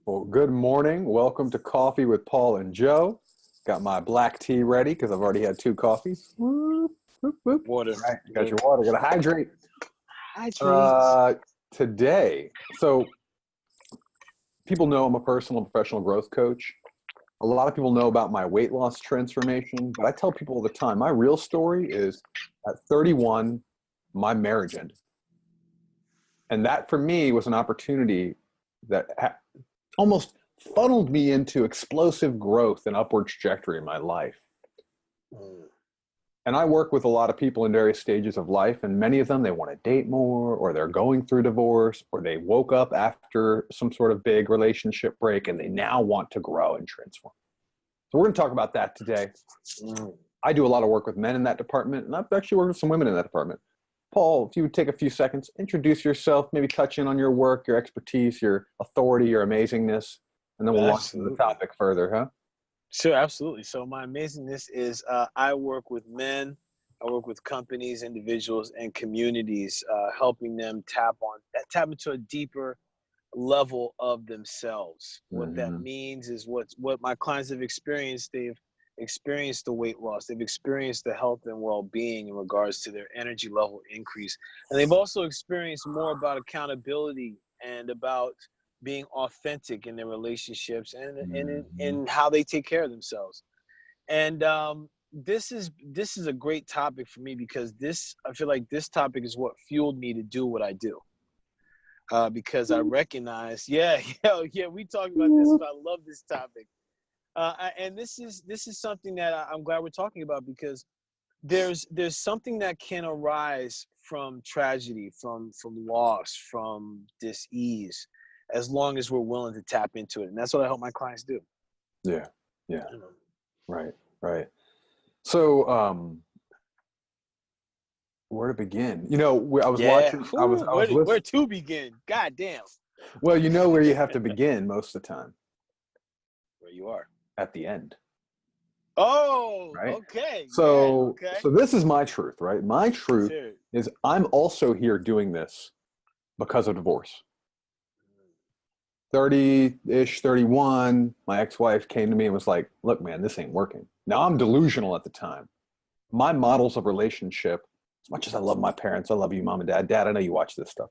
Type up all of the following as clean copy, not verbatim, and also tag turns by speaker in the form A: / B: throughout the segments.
A: Well, good morning. Welcome to Coffee with Paul and Joe. Got my black tea ready because I've already had two coffees. Whoop, whoop, whoop.
B: Water.
A: All right, got your water. Got to hydrate.
B: Hydrate.
A: Today, so people know I'm a personal and professional growth coach. A lot of people know about my weight loss transformation, but I tell people all the time, my real story is at 31, my marriage ended. And that for me was an opportunity that almost funneled me into explosive growth and upward trajectory in my life. And I work with a lot of people in various stages of life, and many of them, they want to date more, or they're going through divorce, or they woke up after some sort of big relationship break and they now want to grow and transform. So we're going to talk about that today. I do a lot of work with men in that department, and I've actually worked with some women in that department. Paul, if you would take a few seconds, introduce yourself, maybe touch in on your work, your expertise, your authority, your amazingness, and then we'll walk into the topic further, huh?
B: Sure, absolutely. So my amazingness is I work with men, I work with companies, individuals, and communities, helping them tap into a deeper level of themselves. What that means is what my clients have experienced. They've experienced the weight loss. They've experienced the health and well-being in regards to their energy level increase. And they've also experienced more about accountability and about being authentic in their relationships and in how they take care of themselves. And this is a great topic for me because I feel like this topic is what fueled me to do what I do. Because I recognize, we talked about this, but I love this topic. And this is something that I'm glad we're talking about because there's something that can arise from tragedy, from loss, from dis-ease, as long as we're willing to tap into it. And that's what I help my clients do.
A: Yeah. Right. So, where to begin? I was watching. I was listening.
B: Where to begin? God damn.
A: Well, you know where you have to begin most of the time.
B: Where you are.
A: At the end.
B: Oh,
A: right?
B: Okay.
A: So,
B: yeah, okay.
A: So this is my truth, right? My truth is I'm also here doing this because of divorce. 30-ish, 31, my ex-wife came to me and was like, look, man, this ain't working. Now, I'm delusional at the time. My models of relationship, as much as I love my parents, I love you, mom and dad. Dad, I know you watch this stuff.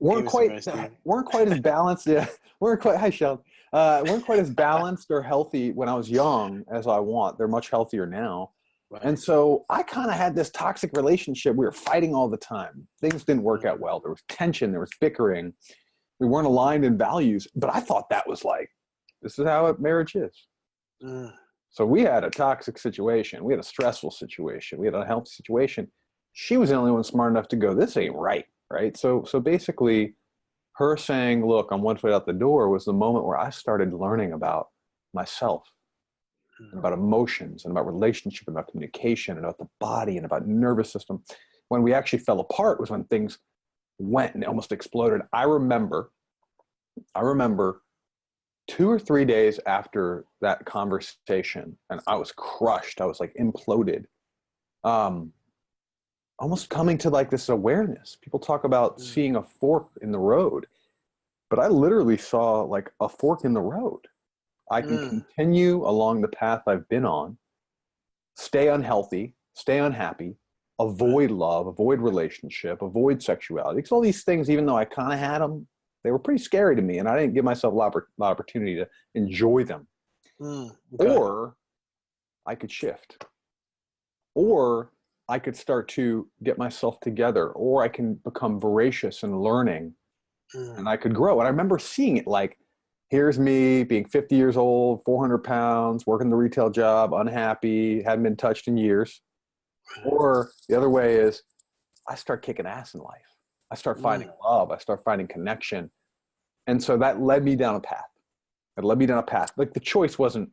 A: Weren't quite as balanced. Yeah, hi, Sheldon. Weren't quite as balanced or healthy when I was young as I want. They're much healthier now.
B: Right.
A: And so I kind of had this toxic relationship. We were fighting all the time. Things didn't work out well. There was tension. There was bickering. We weren't aligned in values. But I thought that was like, this is how marriage is. So we had a toxic situation. We had a stressful situation. We had an unhealthy situation. She was the only one smart enough to go, this ain't right. Right. So basically her saying, look, I'm one foot out the door was the moment where I started learning about myself, and about emotions, and about relationship, and about communication, and about the body, and about nervous system. When we actually fell apart was when things went and almost exploded. I remember 2 or 3 days after that conversation, and I was crushed. I was like imploded. Almost coming to like this awareness. People talk about seeing a fork in the road, but I literally saw like a fork in the road. I can continue along the path I've been on, stay unhealthy, stay unhappy, avoid love, avoid relationship, avoid sexuality. Because all these things, even though I kind of had them, they were pretty scary to me, and I didn't give myself a lot of opportunity to enjoy them. Or I could shift. Or I could start to get myself together, or I can become voracious and learning, and I could grow. And I remember seeing it like, here's me being 50 years old, 400 pounds, working the retail job, unhappy, hadn't been touched in years. Or the other way is I start kicking ass in life. I start finding love. I start finding connection. And so that led me down a path. Like the choice wasn't,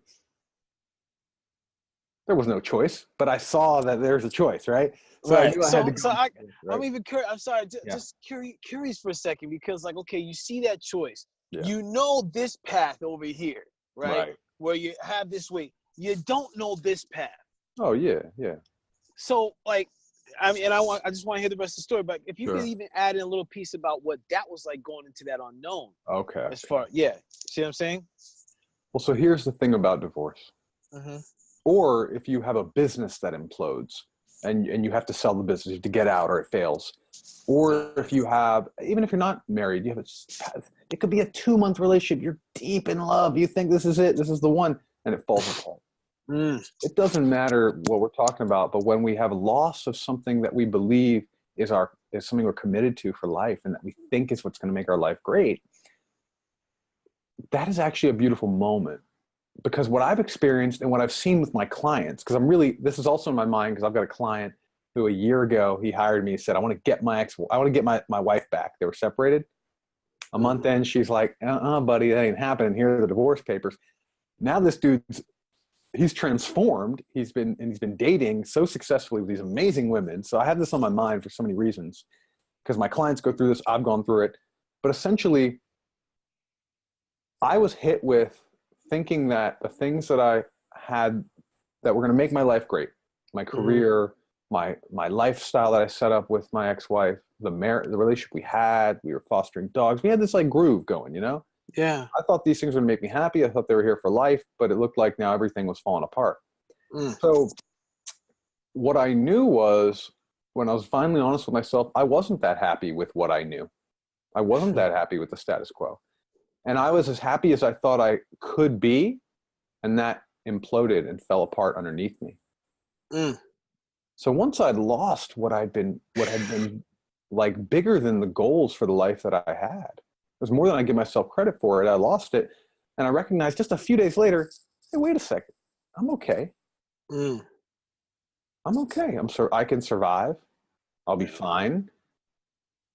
A: there was no choice, but I saw that there's a choice, right?
B: So right. I knew I had to go. Right? I'm even curious. I'm sorry, just curious for a second, because like, okay, you see that choice. Yeah. You know this path over here, right? Where you have this weight. You don't know this path.
A: Oh, yeah.
B: So like, I mean, and I just want to hear the rest of the story. But if you could even add in a little piece about what that was like going into that unknown.
A: Okay.
B: As far, yeah. See what I'm saying?
A: Well, so here's the thing about divorce.
B: Mm-hmm.
A: Or if you have a business that implodes and you have to sell the business, you have to get out or it fails. Or if you have, even if you're not married, you have it could be a 2-month relationship. You're deep in love. You think this is it. This is the one. And it falls apart. It doesn't matter what we're talking about, but when we have loss of something that we believe is something we're committed to for life and that we think is what's going to make our life great, that is actually a beautiful moment. Because what I've experienced and what I've seen with my clients, because this is also in my mind, because I've got a client who a year ago, he hired me, he said, I want to get my wife back. They were separated. A month in, she's like, buddy, that ain't happening. Here are the divorce papers. Now this he's transformed. He's been dating so successfully with these amazing women. So I have this on my mind for so many reasons, because my clients go through this. I've gone through it. But essentially, I was hit with thinking that the things that I had that were going to make my life great, my career, my lifestyle that I set up with my ex-wife, the relationship we were fostering dogs. We had this like groove going, you know?
B: Yeah.
A: I thought these things would make me happy. I thought they were here for life, but it looked like now everything was falling apart. So what I knew was, when I was finally honest with myself, I wasn't that happy with what I knew. I wasn't that happy with the status quo. And I was as happy as I thought I could be, and that imploded and fell apart underneath me. So once I'd lost what had been like bigger than the goals for the life that I had, it was more than I give myself credit for it. I lost it, and I recognized just a few days later, hey, wait a second, I'm okay. I'm okay. I can survive. I'll be fine.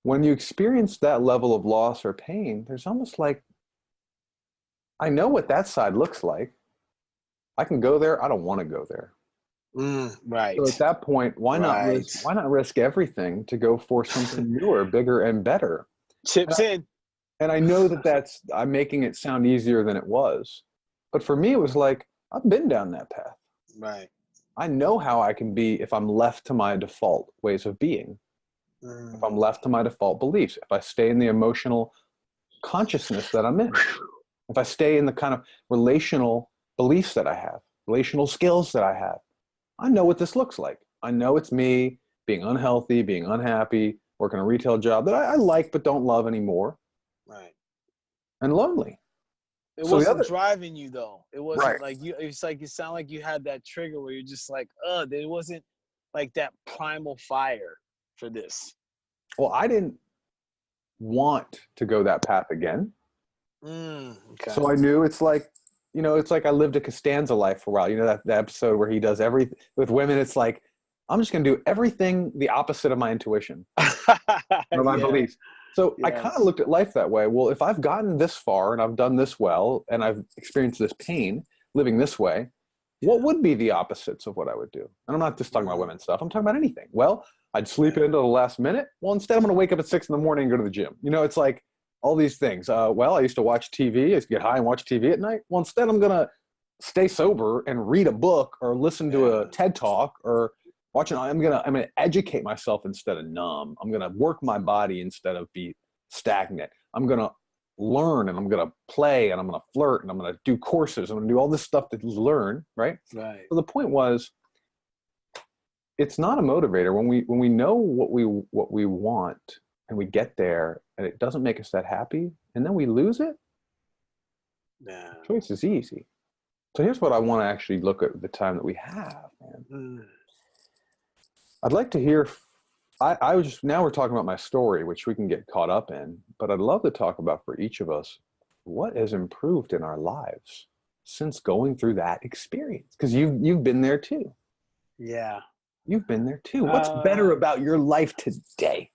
A: When you experience that level of loss or pain, there's almost like, I know what that side looks like. I can go there. I don't want to go there.
B: Right.
A: So at that point, why not risk everything to go for something newer, bigger, and better?
B: Chips in.
A: And I know I'm making it sound easier than it was. But for me, it was like, I've been down that path.
B: Right.
A: I know how I can be if I'm left to my default ways of being. If I'm left to my default beliefs. If I stay in the emotional consciousness that I'm in. If I stay in the kind of relational beliefs that I have, relational skills that I have. I know what this looks like. I know it's me being unhealthy, being unhappy, working a retail job that I like but don't love anymore.
B: Right.
A: And lonely.
B: It wasn't driving you though. It wasn't like you. It's like you sound like you had that trigger where you're just like, there wasn't like that primal fire for this.
A: Well, I didn't want to go that path again.
B: Okay.
A: So I knew it's like I lived a Costanza life for a while. You know, that episode where he does everything with women. It's like, I'm just going to do everything the opposite of my intuition or my beliefs. So I kind of looked at life that way. Well, if I've gotten this far and I've done this well and I've experienced this pain living this way, what would be the opposites of what I would do? And I'm not just talking about women stuff. I'm talking about anything. Well, I'd sleep into the last minute. Well, instead I'm going to wake up at 6 a.m. and go to the gym. You know, it's like all these things. Well, I used to watch TV. I used to get high and watch TV at night. Well, instead I'm going to stay sober and read a book or listen to a TED Talk or I'm gonna educate myself instead of numb. I'm gonna work my body instead of be stagnant. I'm gonna learn and I'm gonna play and I'm gonna flirt and I'm gonna do courses. I'm gonna do all this stuff to learn, right?
B: Right.
A: So the point was, it's not a motivator when we know what we want and we get there and it doesn't make us that happy and then we lose it.
B: Yeah.
A: Choice is easy. So here's what I want to actually look at the time that we have, man. I'd like to hear, now we're talking about my story, which we can get caught up in, but I'd love to talk about for each of us, what has improved in our lives since going through that experience? Because you've been there too.
B: Yeah.
A: You've been there too. What's better about your life today?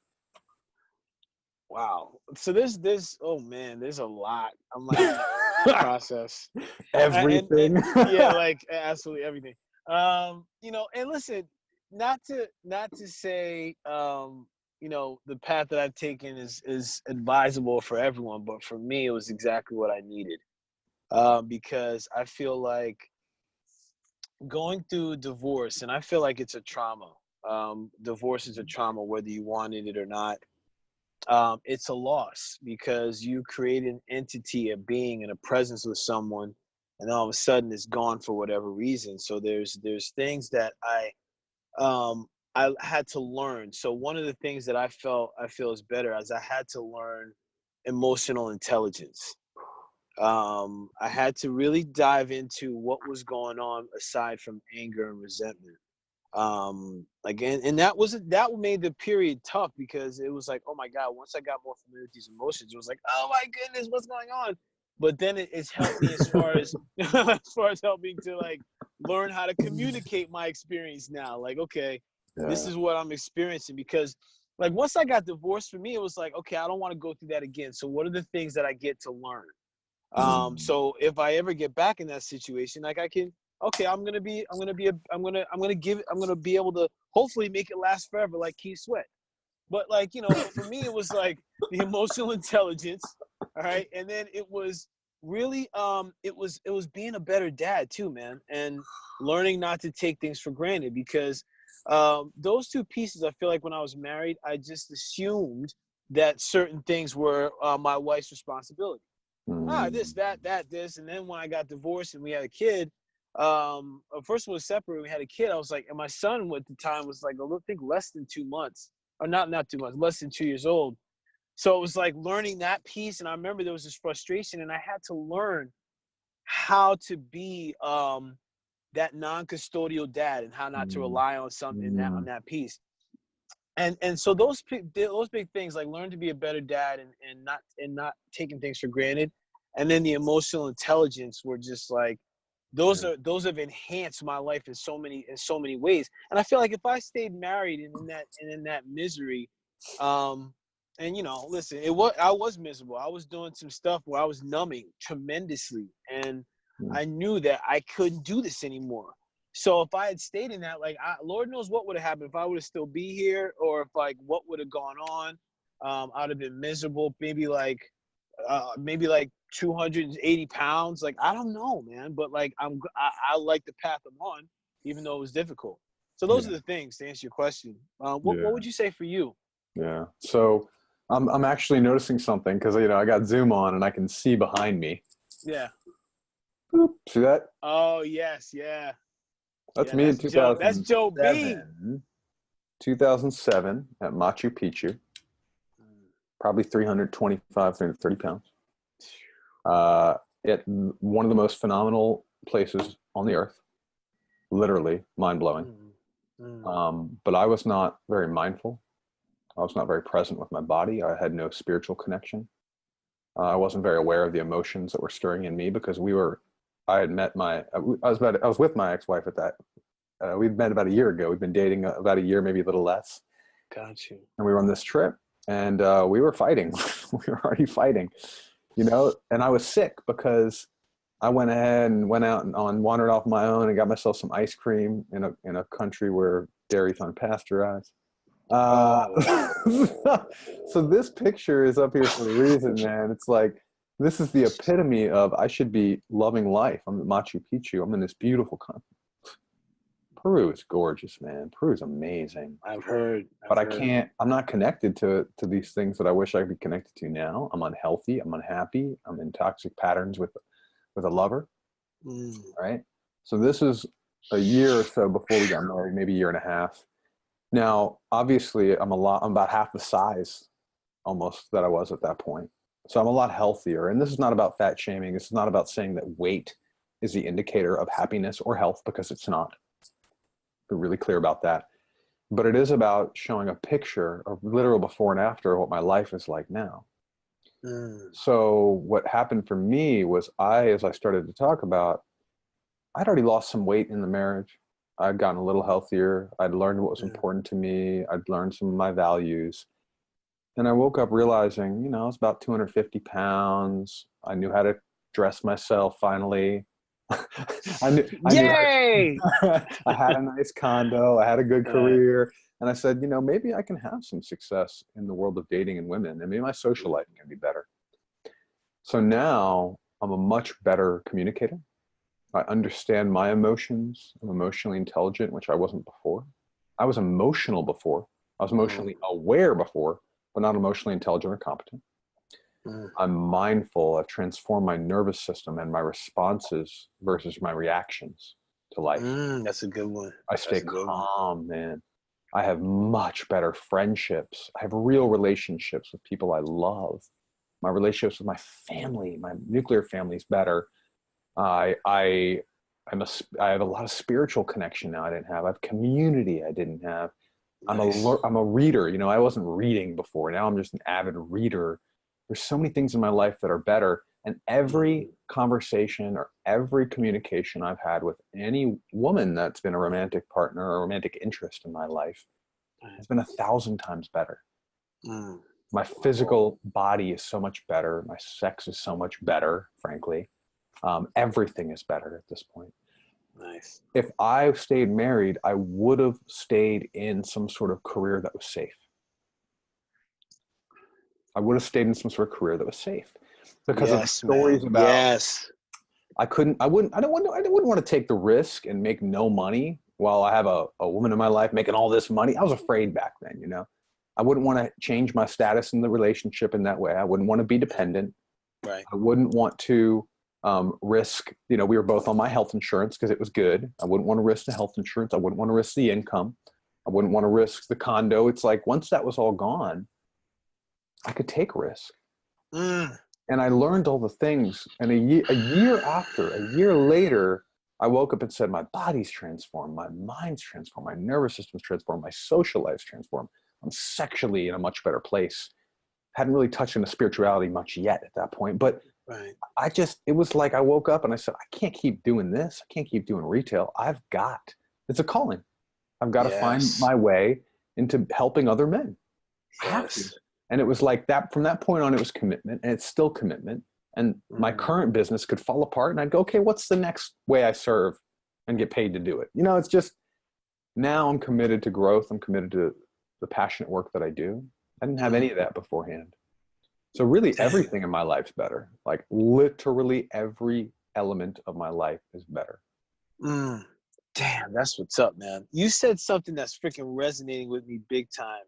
B: Wow. So there's a lot. I'm like process.
A: Everything.
B: Yeah, like absolutely everything. And listen, not to say the path that I've taken is advisable for everyone, but for me it was exactly what I needed. Because I feel like going through divorce, and I feel like it's a trauma. divorce is a trauma, whether you wanted it or not. It's a loss because you create an entity, a being, and a presence with someone, and all of a sudden it's gone for whatever reason. So there's things that I had to learn. So one of the things that I feel is better as I had to learn emotional intelligence. I had to really dive into what was going on aside from anger and resentment. Again, and that made the period tough because it was like, oh my God, once I got more familiar with these emotions, it was like, oh my goodness, what's going on? But then it's helped me as far as as far as helping to like learn how to communicate my experience now. Like, okay, this
A: Yeah.
B: is what I'm experiencing because like once I got divorced, for me it was like, okay, I don't want to go through that again. So what are the things that I get to learn? So if I ever get back in that situation, like I can, okay, I'm gonna be able to hopefully make it last forever, like Keith Sweat. But like, for me, it was like the emotional intelligence, all right, and then it was really, it was being a better dad too, man, and learning not to take things for granted because those two pieces, I feel like when I was married, I just assumed that certain things were my wife's responsibility. This, this. And then when I got divorced and we had a kid, first of all, separate, we had a kid. I was like, and my son at the time was like, I think less than 2 months, or not 2 months, less than 2 years old. So it was like learning that piece. And I remember there was this frustration, and I had to learn how to be that non-custodial dad and how not to rely on something on that piece. And so those big things, like learn to be a better dad and not taking things for granted, and then the emotional intelligence were just like those have enhanced my life in so many ways. And I feel like if I stayed married and in that misery, and listen, I was miserable. I was doing some stuff where I was numbing tremendously, and I knew that I couldn't do this anymore. So if I had stayed in that, like, Lord knows what would have happened if I would have still be here, or if like what would have gone on. I'd have been miserable, maybe like 280 pounds. Like, I don't know, man, but like I like the path I'm on, even though it was difficult. So those are the things to answer your question. What would you say for you?
A: Yeah. So I'm actually noticing something because I got Zoom on and I can see behind me.
B: Yeah.
A: Boop. See that?
B: Oh yes, yeah.
A: That's
B: Yeah,
A: me in
B: that's Joe. That's
A: 2007.
B: Joe B.
A: 2007 at Machu Picchu. Probably 325, 330 pounds. At one of the most phenomenal places on the earth. Literally mind-blowing. But I was not very mindful. I was not very present with my body. I had no spiritual connection. I wasn't very aware of the emotions that were stirring in me because I was with my ex-wife at that. We'd met about a year ago. We'd been dating about a year, maybe a little less.
B: Got you.
A: And we were on this trip, and we were fighting. We were already fighting, and I was sick because I went ahead and went out and wandered off my own and got myself some ice cream in a country where dairy's unpasteurized. So this picture is up here for a reason, man. It's like, this is the epitome of I should be loving life. I'm at Machu Picchu. I'm in this beautiful country. Peru is gorgeous, man. Peru is amazing.
B: I've heard.
A: But I'm not connected to these things that I wish I could be connected to now. I'm unhealthy. I'm unhappy. I'm in toxic patterns with a lover. Right? So this is a year or so before we got married, maybe a year and a half. Now, obviously, I'm about half the size almost that I was at that point. So I'm a lot healthier. And this is not about fat shaming. This is not about saying that weight is the indicator of happiness or health, because it's not. We're really clear about that. But it is about showing a picture of literal before and after what my life is like now. So what happened for me was as I started to talk about, I'd already lost some weight in the marriage. I'd gotten a little healthier. I'd learned what was important to me. I'd learned some of my values. And I woke up realizing, I was about 250 pounds. I knew how to dress myself finally.
B: Yay!
A: I had a nice condo. I had a good career. And I said, maybe I can have some success in the world of dating and women. And maybe my social life can be better. So now I'm a much better communicator. I understand my emotions. I'm emotionally intelligent, which I wasn't before. I was emotional before. I was emotionally aware before, but not emotionally intelligent or competent. I'm mindful. I've transformed my nervous system and my responses versus my reactions to life.
B: That's a good one.
A: I stay calm, man. I have much better friendships. I have real relationships with people I love. My relationships with my family, my nuclear family is better. I have a lot of spiritual connection now I didn't have. I have community I didn't have.
B: Nice.
A: I'm a reader. You know, I wasn't reading before. Now I'm just an avid reader. There's so many things in my life that are better. And every conversation or every communication I've had with any woman that's been a romantic partner or romantic interest in my life has been 1,000 times better. My physical body is so much better. My sex is so much better, frankly. Everything is better at this point.
B: Nice.
A: If I stayed married, I would have stayed in some sort of career that was safe. I would have stayed in some sort of career that was safe because of the stories about. I wouldn't want to take the risk and make no money while I have a woman in my life making all this money. I was afraid back then, you know. I wouldn't want to change my status in the relationship in that way. I wouldn't want to be dependent.
B: Right.
A: I wouldn't want to risk, you know, we were both on my health insurance because it was good. I wouldn't want to risk the health insurance. I wouldn't want to risk the income. I wouldn't want to risk the condo. It's like once that was all gone, I could take risk. And I learned all the things. And a year later, I woke up and said, my body's transformed, my mind's transformed, my nervous system's transformed, my social life's transformed. I'm sexually in a much better place. Hadn't really touched into spirituality much yet at that point. But it was like I woke up and I said, I can't keep doing this. I can't keep doing retail. It's a calling. I've got to find my way into helping other men. I have to. And it was like that, from that point on, it was commitment, and it's still commitment. And my current business could fall apart and I'd go, okay, what's the next way I serve and get paid to do it? You know, it's just, now I'm committed to growth. I'm committed to the passionate work that I do. I didn't have any of that beforehand. So really everything in my life's better. Like literally every element of my life is better.
B: Damn, that's what's up, man. You said something that's freaking resonating with me big time.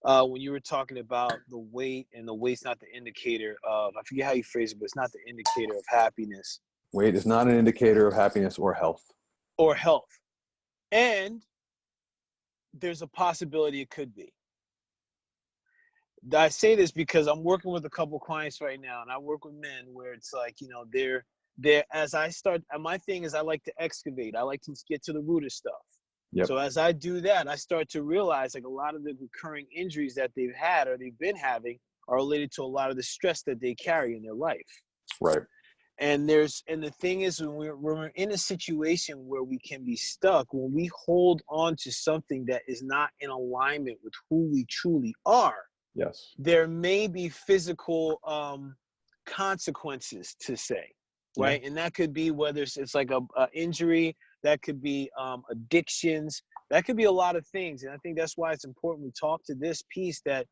B: When you were talking about the weight, and the weight's not the indicator of, I forget how you phrase it, but it's not the indicator of happiness.
A: Weight is not an indicator of happiness or health.
B: And there's a possibility it could be. I say this because I'm working with a couple clients right now, and I work with men where it's like, you know, they're as I start, and my thing is I like to excavate. I like to get to the root of stuff. Yep. So as I do that, I start to realize like a lot of the recurring injuries that they've had or they've been having are related to a lot of the stress that they carry in their life.
A: Right.
B: And the thing is, when we're in a situation where we can be stuck, when we hold on to something that is not in alignment with who we truly are,
A: yes, there
B: may be physical consequences to say, right? Yeah. And that could be whether it's like a injury, that could be addictions, that could be a lot of things. And I think that's why it's important we talk to this piece that,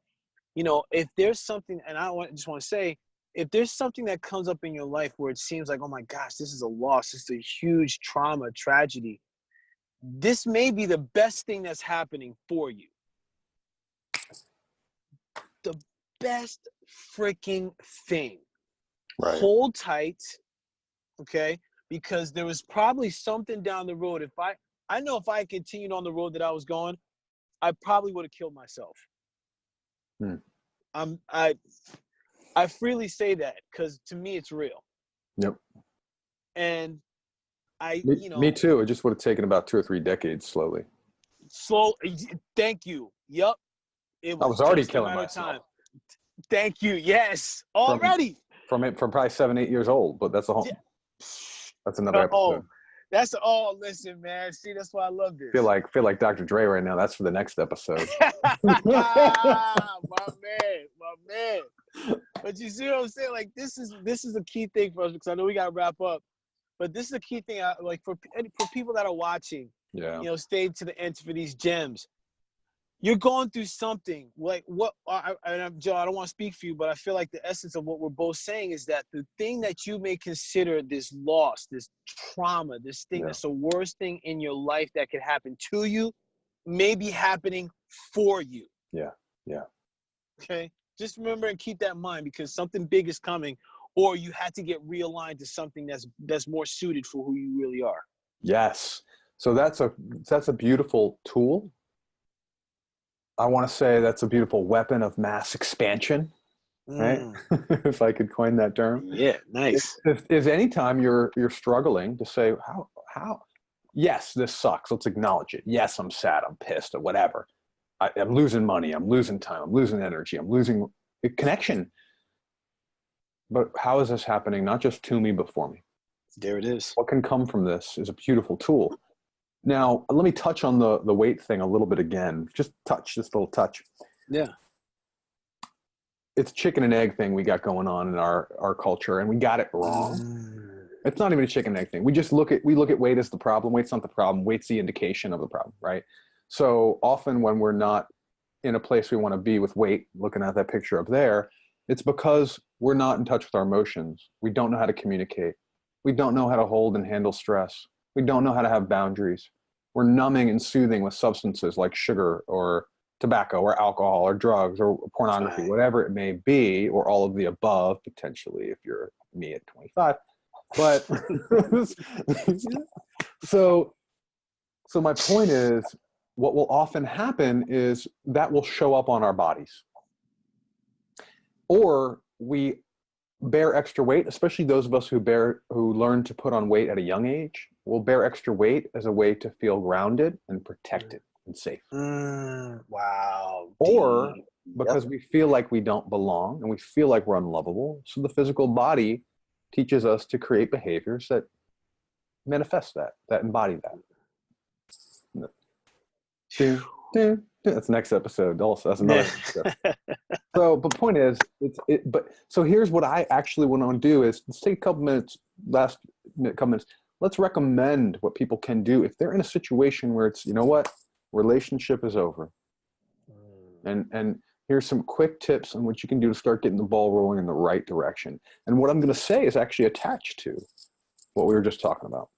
B: you know, if there's something, and just want to say, if there's something that comes up in your life where it seems like, oh my gosh, this is a loss, this is a huge trauma, tragedy, this may be the best thing that's happening for you. The best freaking thing. Right. Hold tight, okay? Because there was probably something down the road. I know if I continued on the road that I was going, I probably would have killed myself. I freely say that because to me it's real.
A: Yep.
B: And
A: me too. It just would have taken about 2 or 3 decades slowly.
B: Thank you. Yep.
A: I was already killing myself.
B: Time. Thank you. Yes. Already.
A: From probably 7, 8 years old, but that's that's another episode.
B: Listen, man. See, that's why I love this.
A: Feel like Dr. Dre right now. That's for the next episode.
B: my man. But you see what I'm saying? Like this is a key thing for us because I know we got to wrap up. But this is a key thing. Like for people that are watching, you know, stay to the end for these gems. You're going through something like Joe, I don't want to speak for you, but I feel like the essence of what we're both saying is that the thing that you may consider this loss, this trauma, this thing that's the worst thing in your life that could happen to you, may be happening for you.
A: Yeah.
B: Okay. Just remember and keep that in mind, because something big is coming, or you had to get realigned to something that's more suited for who you really are.
A: Yes. So that's a beautiful tool. I want to say that's a beautiful weapon of mass expansion, right? If I could coin that term.
B: Yeah, nice.
A: If anytime you're struggling to say how, yes, this sucks. Let's acknowledge it. Yes, I'm sad. I'm pissed or whatever. I'm losing money. I'm losing time. I'm losing energy. I'm losing connection. But how is this happening? Not just to me, but for me.
B: There it is.
A: What can come from this is a beautiful tool. Now, let me touch on the weight thing a little bit again. Just a little touch.
B: Yeah.
A: It's a chicken and egg thing we got going on in our culture, and we got it wrong. It's not even a chicken and egg thing. We look at weight as the problem. Weight's not the problem. Weight's the indication of the problem, right? So often when we're not in a place we want to be with weight, looking at that picture up there, it's because we're not in touch with our emotions. We don't know how to communicate. We don't know how to hold and handle stress. We don't know how to have boundaries. We're numbing and soothing with substances like sugar or tobacco or alcohol or drugs or pornography,
B: Right.
A: whatever it may be, or all of the above, potentially, if you're me at 25. But so my point is, what will often happen is that will show up on our bodies. Or we bear extra weight, especially those of us who learn to put on weight at a young age, will bear extra weight as a way to feel grounded and protected and safe.
B: Wow.
A: Or because we feel like we don't belong and we feel like we're unlovable. So the physical body teaches us to create behaviors that manifest that embody that. That's the next episode also. That's another episode. So, but point is, so here's what I actually want to do is let's take a couple minutes, let's recommend what people can do if they're in a situation where it's, you know what, relationship is over. And here's some quick tips on what you can do to start getting the ball rolling in the right direction. And what I'm going to say is actually attached to what we were just talking about.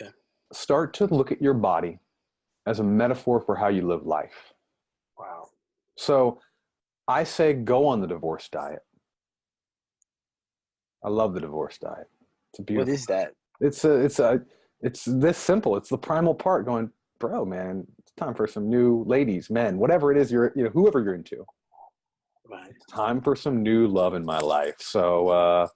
B: Okay.
A: Start to look at your body as a metaphor for how you live life.
B: Wow. So
A: I say go on the divorce diet. I love the divorce diet. It's a beautiful.
B: What is that?
A: It's this simple. It's the primal part going, bro, man, it's time for some new ladies, men, whatever it is whoever you're into.
B: Right.
A: It's time for some new love in my life. So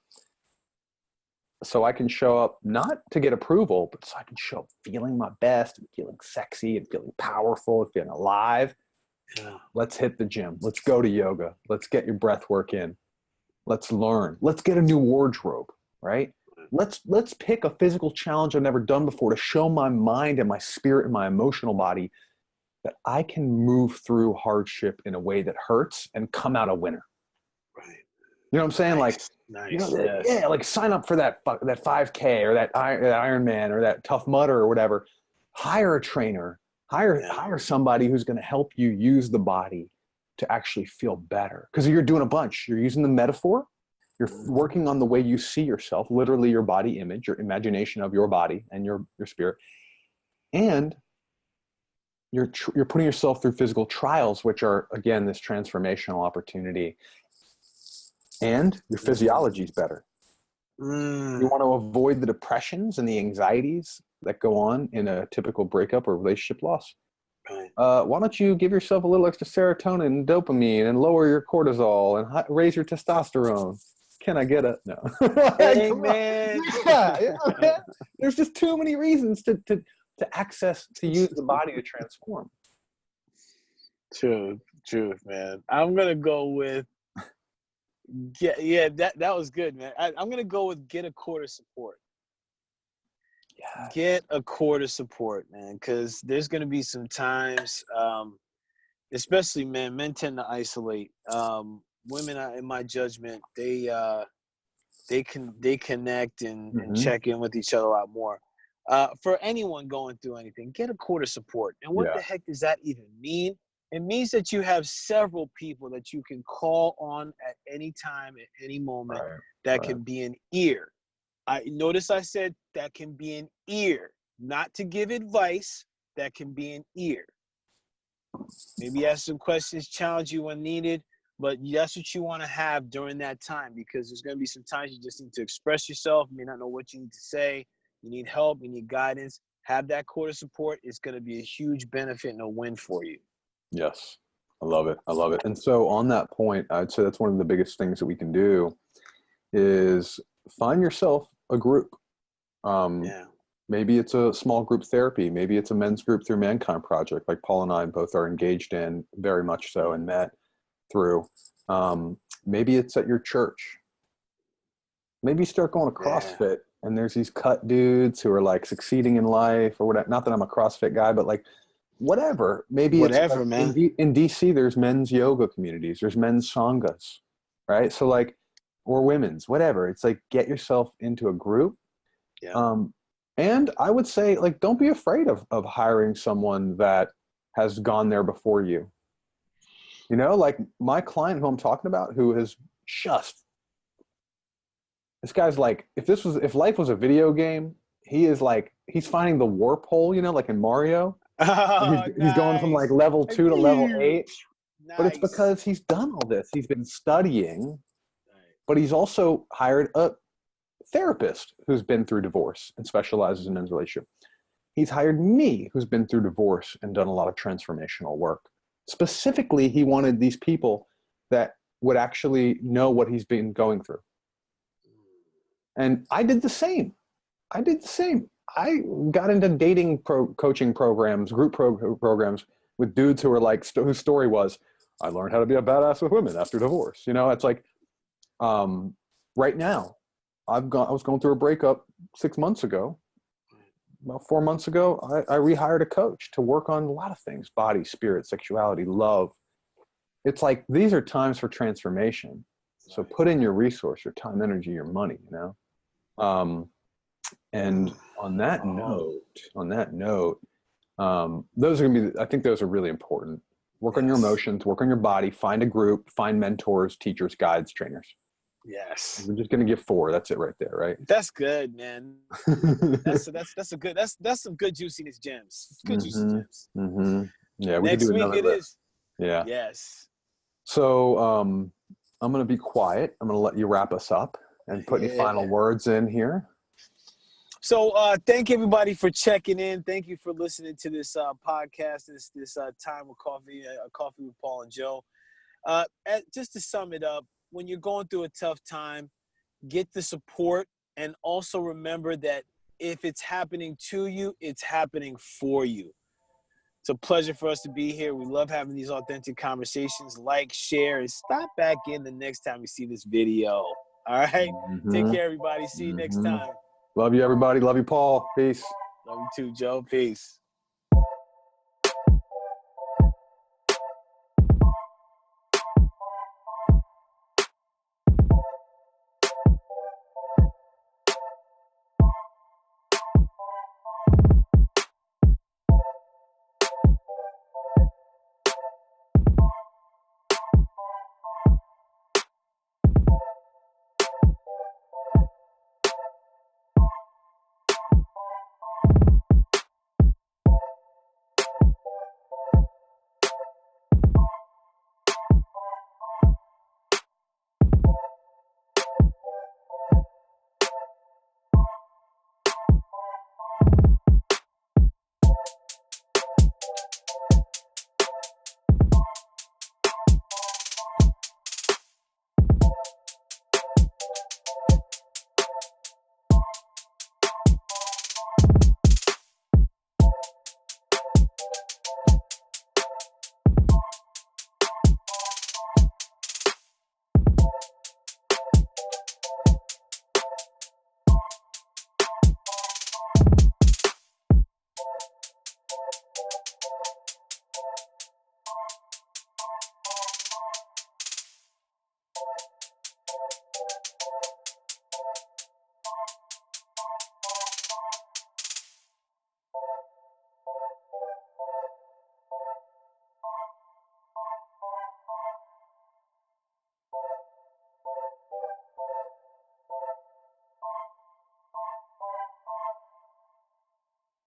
A: I can show up not to get approval, but so I can show up feeling my best and feeling sexy and feeling powerful and feeling alive.
B: Yeah.
A: Let's hit the gym. Let's go to yoga. Let's get your breath work in. Let's learn. Let's get a new wardrobe, right? Let's pick a physical challenge I've never done before to show my mind and my spirit and my emotional body that I can move through hardship in a way that hurts and come out a winner.
B: Right.
A: You know what I'm saying?
B: Nice.
A: Yeah, like sign up for that 5K or that Ironman or that Tough Mudder or whatever. Hire a trainer. Hire somebody who's going to help you use the body to actually feel better. Because you're doing a bunch. You're using the metaphor. You're working on the way you see yourself, literally your body image, your imagination of your body and your spirit. And you're putting yourself through physical trials, which are, again, this transformational opportunity. And your physiology is better. You want to avoid the depressions and the anxieties that go on in a typical breakup or relationship loss.
B: Right.
A: Why don't you give yourself a little extra serotonin and dopamine and lower your cortisol and raise your testosterone? Can I get a no?
B: Hey, man.
A: Yeah, man. There's just too many reasons to use the body to transform.
B: Truth, man. I'm gonna go with that was good, man. I'm gonna go with get a core to support. Yeah. Get a core to support, man, because there's gonna be some times, especially men tend to isolate. Women, in my judgment, they connect and check in with each other a lot more. For anyone going through anything, get a core to support. And what the heck does that even mean? It means that you have several people that you can call on at any time, at any moment, that can be an ear. I said that can be an ear, not to give advice, that can be an ear. Maybe ask some questions, challenge you when needed, but that's what you want to have during that time, because there's going to be some times you just need to express yourself. You may not know what you need to say. You need help. You need guidance. Have that core of support. It's going to be a huge benefit and a win for you.
A: Yes. I love it. I love it. And so on that point, I'd say that's one of the biggest things that we can do is find yourself a group. Maybe it's a small group therapy. Maybe it's a men's group through Mankind Project, like Paul and I both are engaged in, very much so, and met through. Maybe it's at your church. Maybe you start going to CrossFit, and there's these cut dudes who are like succeeding in life or whatever. Not that I'm a CrossFit guy, but like whatever. Maybe
B: whatever,
A: it's
B: man.
A: In DC, there's men's yoga communities. There's men's sanghas, right? So like, or women's, whatever. It's like, get yourself into a group.
B: Yeah.
A: And I would say, like, don't be afraid of hiring someone that has gone there before you. You know, like my client who I'm talking about, who is just, this guy's like, if life was a video game, he's finding the warp hole, you know, like in Mario. He's going from like level 2 to level 8.
B: Nice.
A: But it's because he's done all this. He's been studying, but he's also hired a therapist who's been through divorce and specializes in men's relationship. He's hired me, who's been through divorce and done a lot of transformational work. Specifically, he wanted these people that would actually know what he's been going through. And I did the same. I got into dating coaching programs, group programs with dudes who were like, whose story was, I learned how to be a badass with women after divorce. You know, it's like, right now, I was going through a breakup 6 months ago. About 4 months ago, I rehired a coach to work on a lot of things: body, spirit, sexuality, love. It's like, these are times for transformation. So put in your resource, your time, energy, your money, you know? And on that note, those are going to be, I think those are really important. Work on your emotions, work on your body, find a group, find mentors, teachers, guides, trainers.
B: Yes.
A: We're just going to give 4. That's it right there, right?
B: That's good, man. That's some good juiciness gems. Good juicy gems.
A: Mm-hmm. Yeah, we
B: Next
A: could do
B: week
A: another
B: it
A: list.
B: is.
A: Yeah.
B: Yes.
A: So I'm going to be quiet. I'm going to let you wrap us up and put any final words in here. So
B: thank everybody for checking in. Thank you for listening to this podcast, this time with coffee, coffee with Paul and Joe. Just to sum it up, when you're going through a tough time, get the support, and also remember that if it's happening to you, it's happening for you. It's a pleasure for us to be here. We love having these authentic conversations. Like, share, and stop back in the next time you see this video. All right? Take care, everybody. See you next time.
A: Love you, everybody. Love you, Paul. Peace.
B: Love you too, Joe. Peace.